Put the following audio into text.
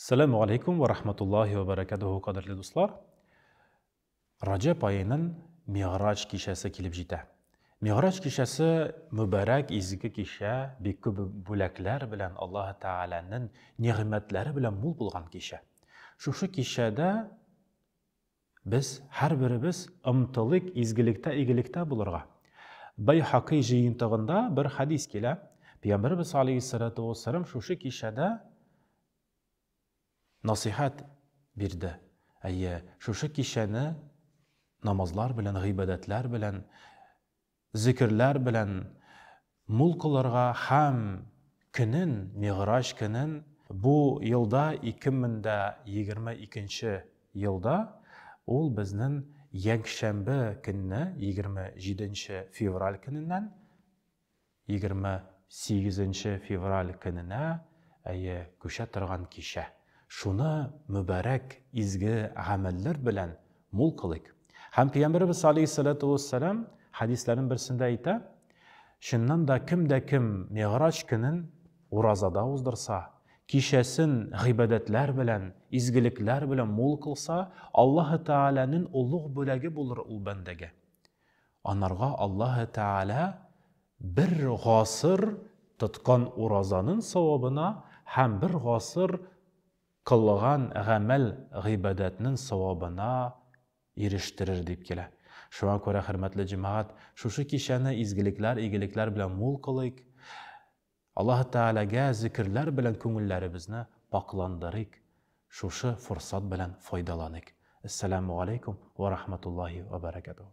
Assalamu alaikum wa rahmatullahi wa barakatuhu qadrli do'stlar. Rajab oyining Mi'raj kechasi kelib jetadi. Mi'raj kechasi muborak izgi kecha, bek ko'p bo'laklar bilan Alloh taolaning ne'matlari bilan mo'l bo'lgan kecha. Shu kechada biz har birimiz umtilik izgilikda, egilikda bo'lirga. Bayhaqi jiyintig'ida bir hadis keladi. Payg'ambarimiz alayhissalatu vassalam shu kechada nasihat berdi. Shu kechani namozlar bilan, g'ibodatlar bilan, zikrlar bilan mo'l qilarga ham kunin, Mi'raj kunin bu yilda 2022-yilda ol bizning yakshanba kunni 27-fevral kunidan 28-fevral kunina ko'sha turgan kecha. Shuni muborak izgi amallar bilan mo'l qilik. Ham Payg'ambarimiz alayhissalatu vassalam hadislarning birisida aytadi, shundan da kim Mi'raj kunin ro'zada o'zdirsa, kechasin g'ibodatlar bilan, izgiliklar bilan mo'l qilsa, Alloh taolaning ulug' bo'lagi bo'lar u bandaga. Onlarga Alloh taola bir g'osir tutgan ro'zaning savobini ham bir g'osir qilgan amal g'ibodatning savobini erishtirir deb keladi. Shunga ko'ra hurmatli jamoat, shu kechani izgiliklar, egiliklar bilan mo'l qilik. Alloh taolaga zikrlar bilan ko'ngillarimizni poklandirik. Shu fursat bilan foydalanik. Assalomu alaykum va rahmatullohi va barakatuh.